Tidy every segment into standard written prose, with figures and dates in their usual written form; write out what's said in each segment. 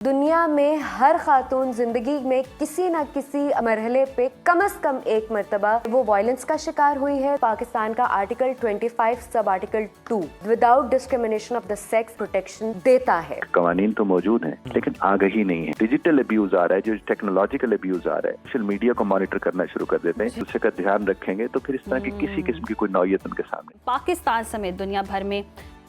دنیا میں ہر خاتون زندگی میں کسی نہ کسی مرحلے پہ کم از کم ایک مرتبہ وہ وائلنس کا شکار ہوئی ہے۔ پاکستان کا article 25 sub article 2 without discrimination of the sex protection دیتا ہے۔ قوانین تو موجود ہیں لیکن آگہی نہیں ہے۔ ڈیجیٹل ابیوز آ رہا ہے، جو ٹیکنالوجیکل ابیوز آ رہا ہے، سوشل میڈیا کو مانیٹر کرنا شروع کر دیتے ہیں۔ دوسرے کا دھیان رکھیں گے تو پھر اس طرح کی کسی قسم کی کوئی نوعیت ان کے سامنے۔ پاکستان سمیت دنیا بھر میں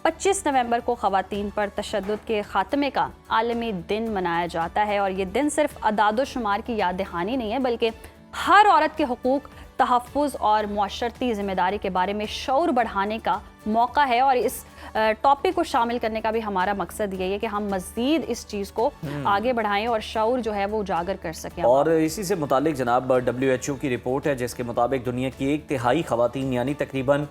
25 نومبر کو خواتین پر تشدد کے خاتمے کا عالمی دن منایا جاتا ہے، اور یہ دن صرف اعداد و شمار کی یاد دہانی نہیں ہے بلکہ ہر عورت کے حقوق، تحفظ اور معاشرتی ذمہ داری کے بارے میں شعور بڑھانے کا موقع ہے۔ اور اس ٹاپک کو شامل کرنے کا بھی ہمارا مقصد یہی ہے کہ ہم مزید اس چیز کو آگے بڑھائیں اور شعور جو ہے وہ اجاگر کر سکیں۔ اور اسی سے متعلق جناب WHO کی رپورٹ ہے جس کے مطابق دنیا کی 1/3 خواتین یعنی تقریباً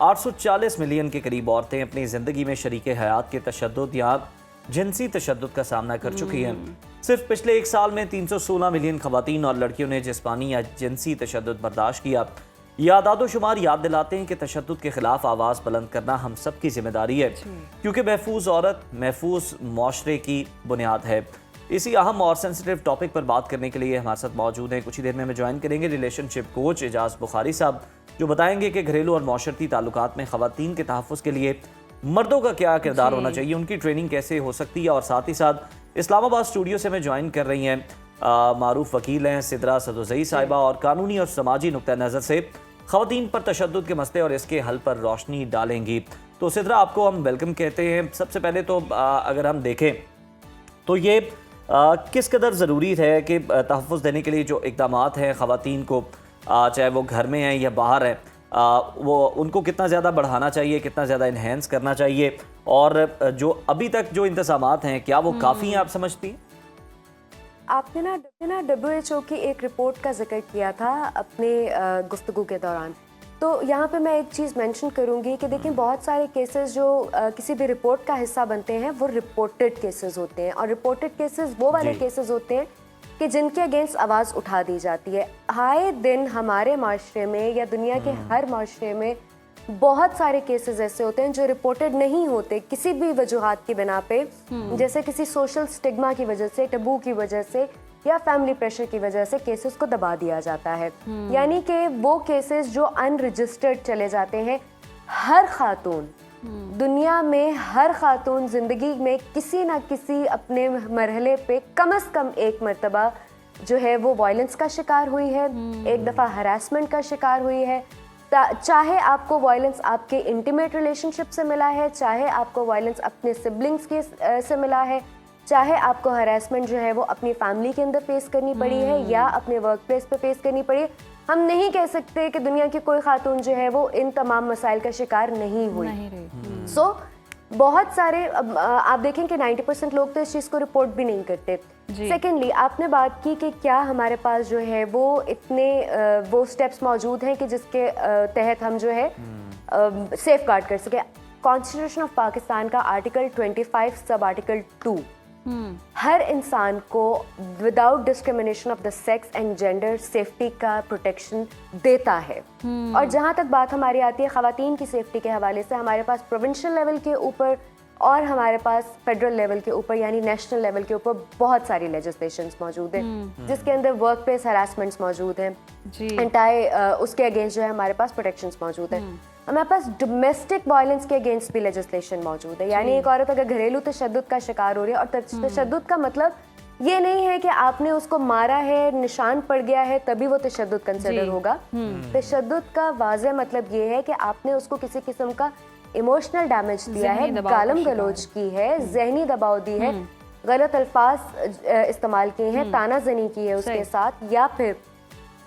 840 ملین کے قریب عورتیں اپنی زندگی میں شریک حیات کے تشدد یا جنسی تشدد کا سامنا کر چکی ہیں۔ صرف پچھلے ایک سال میں 316 ملین خواتین اور لڑکیوں نے جسمانی یا جنسی تشدد برداشت کیا۔ یہ اعداد و شمار یاد دلاتے ہیں کہ تشدد کے خلاف آواز بلند کرنا ہم سب کی ذمہ داری ہے، کیونکہ محفوظ عورت محفوظ معاشرے کی بنیاد ہے۔ اسی اہم اور سینسیٹیو ٹاپک پر بات کرنے کے لیے ہمارے ساتھ موجود ہیں، کچھ ہی دیر میں ہمیں جوائن کریں گے ریلیشن شپ کوچ اعجاز بخاری صاحب، جو بتائیں گے کہ گھریلو اور معاشرتی تعلقات میں خواتین کے تحفظ کے لیے مردوں کا کیا کردار ہونا چاہیے، ان کی ٹریننگ کیسے ہو سکتی ہے۔ اور ساتھ ہی ساتھ اسلام آباد اسٹوڈیو سے ہمیں جوائن کر رہی ہیں معروف وکیل ہیں سدرا سدوزئی صاحبہ، اور قانونی اور سماجی نقطہ نظر سے خواتین پر تشدد کے مسئلے اور اس کے حل پر روشنی ڈالیں گی۔ تو سدرا، آپ کو ہم ویلکم کہتے ہیں۔ سب سے پہلے تو اگر ہم دیکھیں تو یہ کس قدر ضروری ہے کہ تحفظ دینے کے لیے جو اقدامات ہیں خواتین کو، چاہے وہ گھر میں ہیں یا باہر ہیں، وہ ان کو کتنا زیادہ بڑھانا چاہیے، کتنا زیادہ انہینس کرنا چاہیے، اور جو ابھی تک جو انتظامات ہیں کیا وہ کافی ہیں آپ سمجھتی ہیں؟ آپ نے نا WHO کی ایک رپورٹ کا ذکر کیا تھا اپنے گفتگو کے دوران، تو یہاں پہ میں ایک چیز مینشن کروں گی کہ دیکھیں بہت سارے کیسز جو کسی بھی رپورٹ کا حصہ بنتے ہیں وہ رپورٹڈ کیسز ہوتے ہیں، اور رپورٹڈ کیسز وہ والے کیسز ہوتے ہیں کہ جن کے اگینسٹ آواز اٹھا دی جاتی ہے۔ آئے دن ہمارے معاشرے میں یا دنیا کے ہر معاشرے میں بہت سارے کیسز ایسے ہوتے ہیں جو رپورٹڈ نہیں ہوتے کسی بھی وجوہات کی بنا پہ، جیسے کسی سوشل سٹگما کی وجہ سے، ٹبو کی وجہ سے، یا فیملی پریشر کی وجہ سے کیسز کو دبا دیا جاتا ہے۔ یعنی کہ وہ کیسز جو ان رجسٹرڈ چلے جاتے ہیں۔ ہر خاتون دنیا میں ہر خاتون زندگی میں کسی نہ کسی اپنے مرحلے پہ کم از کم ایک مرتبہ جو ہے وہ وائلنس کا شکار ہوئی ہے، ایک دفعہ ہراسمنٹ کا شکار ہوئی ہے۔ چاہے آپ کو وائلنس آپ کے انٹیمیٹ ریلیشن شپ سے ملا ہے، چاہے آپ کو وائلنس اپنے سبلنگس کے سے ملا ہے، چاہے آپ کو ہراسمنٹ جو ہے وہ اپنی فیملی کے اندر فیس کرنی پڑی ہے یا اپنے ورک پلیس پہ فیس کرنی پڑی ہے۔ ہم نہیں کہہ سکتے کہ دنیا کی کوئی خاتون جو ہے وہ ان تمام مسائل کا شکار نہیں ہوئی۔ سو بہت سارے آپ دیکھیں کہ 90% لوگ تو اس چیز کو رپورٹ بھی نہیں کرتے۔ سیکنڈلی، آپ نے بات کی کہ کیا ہمارے پاس جو ہے وہ اتنے وہ سٹیپس موجود ہیں کہ جس کے تحت ہم جو ہے سیف گارڈ کر سکیں۔ کانسٹیٹیوشن آف پاکستان کا آرٹیکل 25 سب آرٹیکل 2 ہر انسان کو without discrimination of the sex and gender safety کا پروٹیکشن دیتا ہے۔ اور جہاں تک بات ہماری آتی ہے خواتین کی سیفٹی کے حوالے سے، ہمارے پاس پروونشل لیول کے اوپر اور ہمارے پاس فیڈرل لیول کے اوپر یعنی نیشنل لیول کے اوپر بہت ساری لیجسلیشنز موجود ہیں، جس کے اندر ورک پلیس ہراسمنٹس موجود ہیں، اس کے اگینسٹ جو ہے ہمارے پاس پروٹیکشنز موجود ہیں۔ ہمارے پاس ڈومیسٹک وائلنس کے اگینسٹ بھی لیجسلیشن موجود ہے، یعنی ایک عورت اگر گھریلو تشدد کا شکار ہو رہی ہے، اور تشدد کا مطلب یہ نہیں ہے کہ آپ نے اس کو مارا ہے، نشان پڑ گیا ہے تبھی وہ تشدد کنسیڈر ہوگا۔ تشدد کا واضح مطلب یہ ہے کہ آپ نے اس کو کسی قسم کا ایموشنل ڈیمیج دیا ہے، گالم گلوچ کی ہے، ذہنی دباؤ دی ہے، غلط الفاظ استعمال کیے ہیں، تانا زنی کی ہے اس کے ساتھ، یا پھر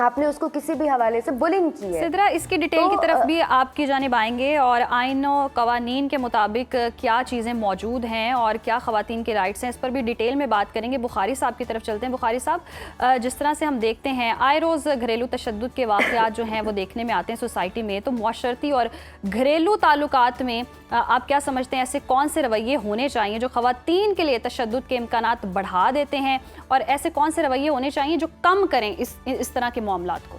آپ نے اس کو کسی بھی حوالے سے بلنگ کی ہے۔ سدرا، اس کی ڈیٹیل کی طرف بھی آپ کی جانب آئیں گے، اور آئین و قوانین کے مطابق کیا چیزیں موجود ہیں اور کیا خواتین کے رائٹس ہیں، اس پر بھی ڈیٹیل میں بات کریں گے۔ بخاری صاحب کی طرف چلتے ہیں۔ بخاری صاحب، جس طرح سے ہم دیکھتے ہیں آئے روز گھریلو تشدد کے واقعات جو ہیں وہ دیکھنے میں آتے ہیں سوسائٹی میں، تو معاشرتی اور گھریلو تعلقات میں آپ کیا سمجھتے ہیں ایسے کون سے رویے ہونے چاہیے جو خواتین کے لیے تشدد کے امکانات بڑھا دیتے ہیں، اور ایسے کون سے رویے ہونے چاہیے جو کم کریں اس طرح کے معاملات کو؟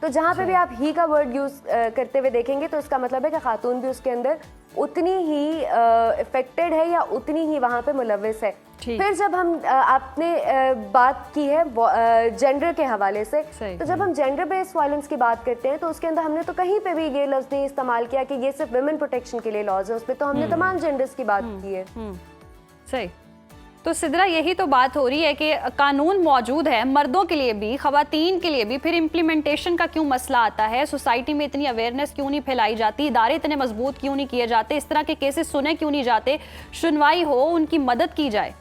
تو جہاں پہ بھی آپ ہی کا ورڈ یوز کرتے ہوئے دیکھیں گے تو اس کا مطلب ہے کہ خاتون بھی اس کے اندر اتنی ہی افیکٹڈ ہے یا اتنی ہی وہاں پہ ملوث ہے. پھر جب ہم آپ نے بات کی ہے جینڈر کے حوالے سے, تو جب ہم جینڈر بیس وائلنس کی بات کرتے ہیں تو اس کے اندر ہم نے تو کہیں پہ بھی یہ لفظ نہیں استعمال کیا کہ یہ صرف ویمن پروٹیکشن کے لیے لاز ہے, اس پہ تو ہم نے تمام جینڈرز کی بات کی ہے. صحیح. تو سدرا یہی تو بات ہو رہی ہے کہ قانون موجود ہے مردوں کے لیے بھی خواتین کے لیے بھی, پھر امپلیمنٹیشن کا کیوں مسئلہ آتا ہے, سوسائٹی میں اتنی اویئرنیس کیوں نہیں پھیلائی جاتی, ادارے اتنے مضبوط کیوں نہیں کیے جاتے, اس طرح کے کیسز سنے کیوں نہیں جاتے, سنوائی ہو, ان کی مدد کی جائے.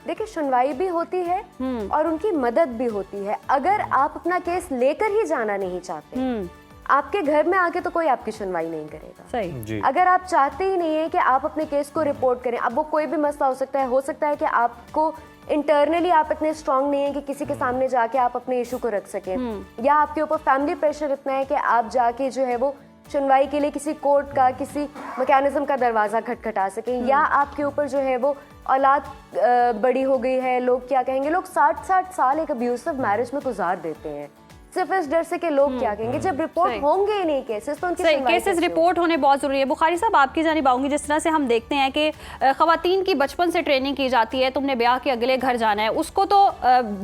دیکھیں سنوائی بھی ہوتی ہے اور ان کی مدد بھی ہوتی ہے. اگر آپ اپنا کیس لے کر ہی جانا نہیں چاہتے, آپ کے گھر میں آ کے تو کوئی آپ کی سنوائی نہیں کرے گا. صحیح. اگر آپ چاہتے ہی نہیں ہیں کہ آپ اپنے کیس کو رپورٹ کریں, اب وہ کوئی بھی مسئلہ ہو سکتا ہے کہ آپ کو انٹرنلی آپ اتنے اسٹرانگ نہیں ہیں کہ کسی کے سامنے جا کے آپ اپنے ایشو کو رکھ سکیں, یا آپ کے اوپر فیملی پریشر اتنا ہے کہ آپ جا کے جو ہے وہ سنوائی کے لیے کسی کورٹ کا کسی میکینزم کا دروازہ کھٹکھٹا سکیں, یا آپ کے اوپر جو ہے وہ اولاد بڑی ہو گئی ہے, لوگ کیا کہیں گے. لوگ 60 سال ایک ابیوسو میرج میں گزار دیتے ہیں صرف اس ڈر سے کہ لوگ کیا کہیں گے. جب رپورٹ ہوں گے ہی نہیں کیسز تو ان کی کیسز رپورٹ ہونے بہت ضروری ہے. بخاری صاحب آپ کی جانب آؤں گی. جس طرح سے ہم دیکھتے ہیں کہ خواتین کی بچپن سے ٹریننگ کی جاتی ہے, تم نے بیاہ کے اگلے گھر جانا ہے, اس کو تو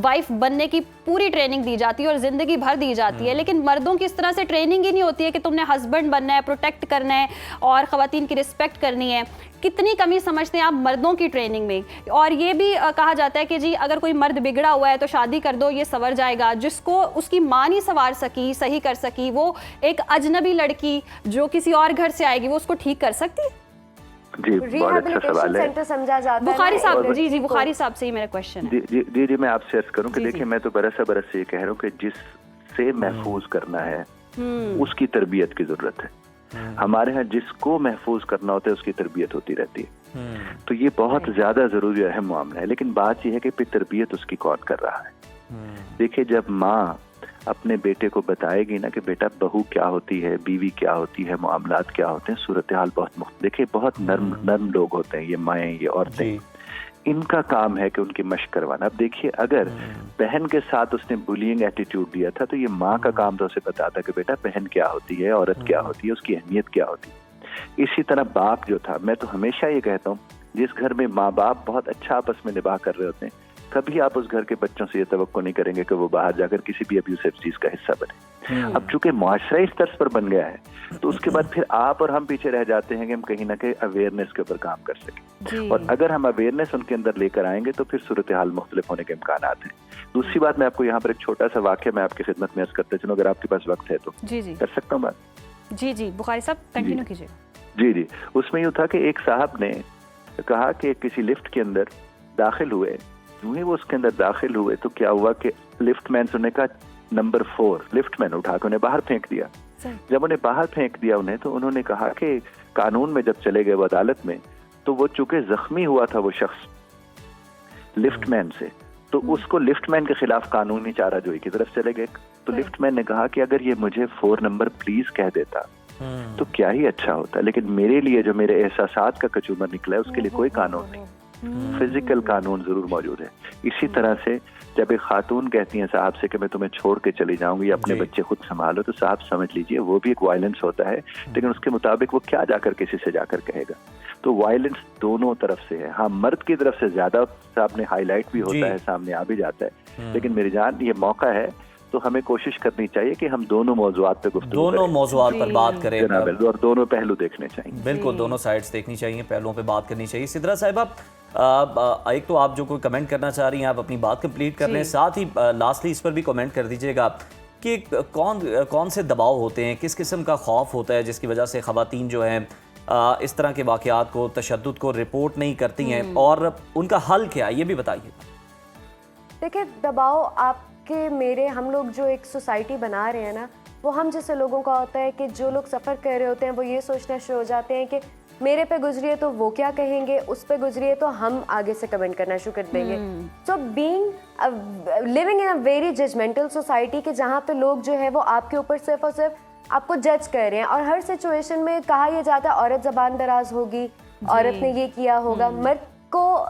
وائف بننے کی پوری ٹریننگ دی جاتی ہے اور زندگی بھر دی جاتی ہے, لیکن مردوں کی اس طرح سے ٹریننگ ہی نہیں ہوتی ہے کہ تم نے ہسبینڈ بننا ہے, پروٹیکٹ کرنا ہے اور خواتین کی رسپیکٹ کرنی ہے. کتنی کمی سمجھتے ہیں آپ مردوں کی ٹریننگ میں؟ اور یہ بھی کہا جاتا ہے کہ جی اگر کوئی مرد بگڑا ہوا ہے تو شادی کر دو, یہ سنور جائے گا. جس کو اس کی ماں نہیں سنوار سکی, صحیح کر سکی, وہ ایک اجنبی لڑکی جو کسی اور گھر سے آئے گی وہ اس کو ٹھیک کر سکتی؟ جی بہت اچھا سوال ہے بخاری صاحب. جی بخاری صاحب سے ہی میرا کوشچن ہے. جی میں آپ سے عرض کروں کہ دیکھیں میں تو برس سے یہ کہہ رہا ہوں کہ جس سے محفوظ کرنا ہے اس کی تربیت کی ضرورت ہے. ہمارے ہاں جس کو محفوظ کرنا ہوتا ہے اس کی تربیت ہوتی رہتی ہے, تو یہ بہت زیادہ ضروری اور اہم معاملہ ہے. لیکن بات یہ ہے کہ پھر تربیت اس کی کون کر رہا ہے. دیکھیں جب ماں اپنے بیٹے کو بتائے گی نا کہ بیٹا بہو کیا ہوتی ہے, بیوی کیا ہوتی ہے, معاملات کیا ہوتے ہیں, صورتحال بہت مختلف. دیکھیں بہت نرم لوگ ہوتے ہیں یہ مائیں, یہ عورتیں, ان کا کام ہے کہ ان کی مشق کروانا. اب دیکھیے اگر بہن کے ساتھ اس نے بولینگ ایٹیٹیوڈ دیا تھا تو یہ ماں کا کام تو اسے بتاتا کہ بیٹا بہن کیا ہوتی ہے, عورت کیا ہوتی ہے, اس کی اہمیت کیا ہوتی ہے. اسی طرح باپ جو تھا, میں تو ہمیشہ یہ کہتا ہوں جس گھر میں ماں باپ بہت اچھا آپس میں نباہ کر رہے ہوتے ہیں, کبھی آپ اس گھر کے بچوں سے یہ توقع نہیں کریں گے کہ وہ باہر جا کر کسی بھی ابیوسو چیز کا حصہ بنے. اب چونکہ معاشرہ اس طرز پر بن گیا ہے تو اس کے بعد پھر آپ اور ہم پیچھے رہ جاتے ہیں کہ ہم کہیں نہ کہیں اویئرنیس کے اوپر کام کر سکیں. اور اگر ہم اویئرنیس ان کے اندر لے کر آئیں گے تو پھر صورتحال مختلف ہونے کے امکانات ہیں. دوسری بات میں آپ کو یہاں پر ایک چھوٹا سا واقعہ میں آپ کی خدمت میں عرض کرتے چلوں, اگر آپ کے پاس وقت ہے تو کر سکتا ہوں بات. جی بخاری صاحب کنٹینیو کیجیے. جی اس میں یوں تھا کہ ایک صاحب نے کہا کہ کسی لفٹ کے اندر داخل ہوئے, جو ہی وہ اس کے اندر داخل ہوئے تو کیا ہوا کہ لفٹ مین سے انہیں کہا نمبر 4, لفٹ مین اٹھا کے انہیں باہر پھینک دیا. جب انہیں باہر پھینک دیا انہیں تو انہوں نے کہا کہ قانون میں جب چلے گئے وہ عدالت میں, تو وہ چونکہ زخمی ہوا تھا وہ شخص لفٹ مین سے, تو اس کو لفٹ مین کے خلاف قانونی چارہ جوئی کی طرف چلے گئے. تو لفٹ مین نے کہا کہ اگر یہ مجھے 4 نمبر پلیز کہہ دیتا تو کیا ہی اچھا ہوتا, لیکن میرے لیے جو میرے احساسات کا کچومر نکلا ہے اس کے لیے کوئی قانون نہیں, فزیکل قانون ضرور موجود ہے. اسی طرح سے جب ایک خاتون کہتی ہیں صاحب سے کہ میں تمہیں چھوڑ کے چلی جاؤں گی, اپنے بچے خود سنبھالو, تو صاحب سمجھ لیجئے وہ بھی ایک وائلنس ہوتا ہے, لیکن اس کے مطابق وہ کیا جا کر کسی سے جا کر کہے گا. تو وائلنس دونوں طرف سے ہے. ہاں مرد کی طرف سے زیادہ صاحب نے ہائی لائٹ بھی ہوتا ہے, سامنے آ بھی جاتا ہے, لیکن میری جان یہ موقع ہے تو ہمیں کوشش کرنی چاہیے کہ ہم دونوں موضوعات پہ گفتگو کریں, دونوں موضوعات پر بات کریں, اور دونوں پہلو دیکھنے چاہیے. بالکل دونوں سائڈز دیکھنی چاہیے, پہلوؤں پہ بات کرنی چاہیے. سدرا صاحبہ ایک تو آپ جو کوئی کمنٹ کرنا چاہ رہی ہیں آپ اپنی بات کمپلیٹ کر لیں, ساتھ ہی لاسٹلی اس پر بھی کمنٹ کر دیجئے گا کہ کون سے دباؤ ہوتے ہیں, کس قسم کا خوف ہوتا ہے جس کی وجہ سے خواتین جو ہیں اس طرح کے واقعات کو, تشدد کو رپورٹ نہیں کرتی ہیں, اور ان کا حل کیا ہے یہ بھی بتائیے. دیکھیں دباؤ آپ کے میرے, ہم لوگ جو ایک سوسائٹی بنا رہے ہیں نا, وہ ہم جیسے لوگوں کا ہوتا ہے کہ جو لوگ سفر کر رہے ہوتے ہیں وہ یہ سوچنا شروع ہو جاتے ہیں کہ میرے پہ گزری ہے تو وہ کیا کہیں گے, اس پہ گزری ہے تو ہم آگے سے کمنٹ کرنا شروع کر دیں گے. So living in a very judgmental society کہ جہاں پہ لوگ جو ہے وہ آپ کے اوپر صرف اور صرف آپ کو جج کر رہے ہیں, اور ہر سچویشن میں کہا یہ جاتا ہے عورت زبان دراز ہوگی, عورت نے یہ کیا ہوگا. مرد کو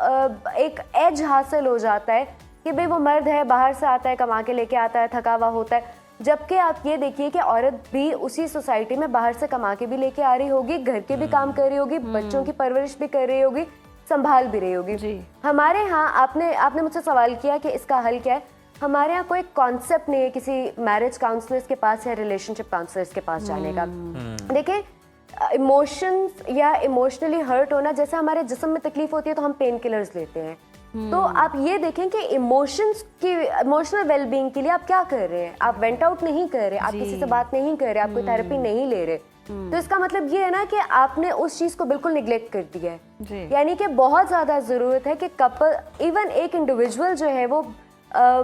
ایک ایج حاصل ہو جاتا ہے کہ بھئی وہ مرد ہے, باہر سے آتا ہے, کما کے لے کے آتا ہے, تھکا ہوا ہوتا ہے, جبکہ آپ یہ دیکھیے کہ عورت بھی اسی سوسائٹی میں باہر سے کما کے بھی لے کے آ رہی ہوگی, گھر کے بھی کام کر رہی ہوگی, بچوں کی پرورش بھی کر رہی ہوگی, سنبھال بھی رہی ہوگی. ہمارے ہاں آپ نے مجھ سے سوال کیا کہ اس کا حل کیا ہے. ہمارے یہاں کوئی کانسیپٹ نہیں ہے کسی میرج کاؤنسلرز کے پاس یا ریلیشن شپ کاؤنسلرز کے پاس جانے کا. دیکھیں ایموشنز یا ایموشنلی ہرٹ ہونا, جیسے ہمارے جسم میں تکلیف ہوتی ہے تو ہم پین کلرز لیتے ہیں, تو آپ یہ دیکھیں کہ ایموشنل ویل بینگ کے لیے آپ کیا کر رہے ہیں. آپ وینٹ آؤٹ نہیں کر رہے, آپ کسی سے بات نہیں کر رہے, آپ کوئی تھراپی نہیں لے رہے, تو اس کا مطلب یہ ہے نا کہ آپ نے اس چیز کو بالکل نگلیکٹ کر دیا ہے. یعنی کہ بہت زیادہ ضرورت ہے کہ کپل, ایون ایک انڈیویجول جو ہے وہ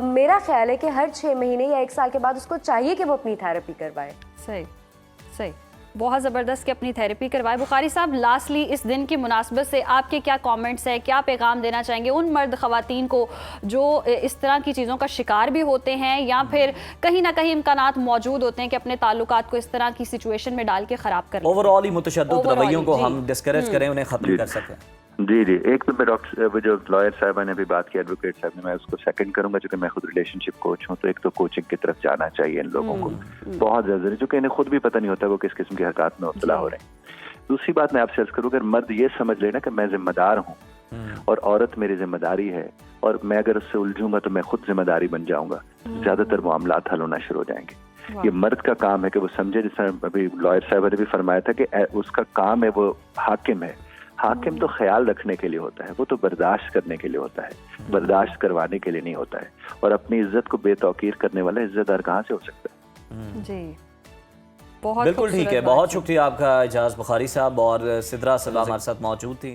میرا خیال ہے کہ ہر 6 مہینے یا 1 سال کے بعد اس کو چاہیے کہ وہ اپنی تھراپی کروائے. صحیح, بہت زبردست کہ اپنی تھراپی کروائے. بخاری صاحب, لاسٹلی اس دن کی مناسبت سے آپ کے کیا کامنٹس ہیں, کیا پیغام دینا چاہیں گے ان مرد خواتین کو جو اس طرح کی چیزوں کا شکار بھی ہوتے ہیں یا پھر کہیں نہ کہیں امکانات موجود ہوتے ہیں کہ اپنے تعلقات کو اس طرح کی سچویشن میں ڈال کے خراب کر لیں؟ اوور آل ہی متشدد رویوں کو ہم ڈسکریج کریں, انہیں ختم کر سکیں. جی ایک تو میں ڈاکٹر جو لائر صاحبہ نے بھی بات کی, ایڈوکیٹ صاحب نے, میں اس کو سیکنڈ کروں گا, چونکہ میں خود ریلیشن شپ کوچ ہوں, تو ایک تو کوچنگ کی طرف جانا چاہیے ان لوگوں کو, بہت زیادہ ضروری, چونکہ انہیں خود بھی پتہ نہیں ہوتا وہ کس قسم کے حرکات میں مبتلا ہو رہے ہیں. دوسری بات میں آپ سے عرض کروں, اگر مرد یہ سمجھ لینا کہ میں ذمہ دار ہوں اور عورت میری ذمہ داری ہے اور میں اگر اس سے الجھوں گا تو میں خود ذمہ داری بن جاؤں گا, زیادہ تر معاملات حل ہونا شروع ہو جائیں گے. یہ مرد کا کام ہے کہ وہ سمجھے, جس طرح ابھی لائر صاحبہ نے بھی فرمایا تھا کہ اس کا کام ہے, وہ حاکم ہے. حاکم تو خیال رکھنے کے لیے ہوتا ہے, وہ تو برداشت کرنے کے لیے ہوتا ہے, برداشت کروانے کے لیے نہیں ہوتا ہے. اور اپنی عزت کو بے توقیر کرنے والا عزت دار کہاں سے ہو سکتا ہے؟ جی بہت بالکل ٹھیک ہے. بہت شکریہ آپ کا اعجاز بخاری صاحب, اور سدرا صاحب ہمارے ساتھ موجود تھی.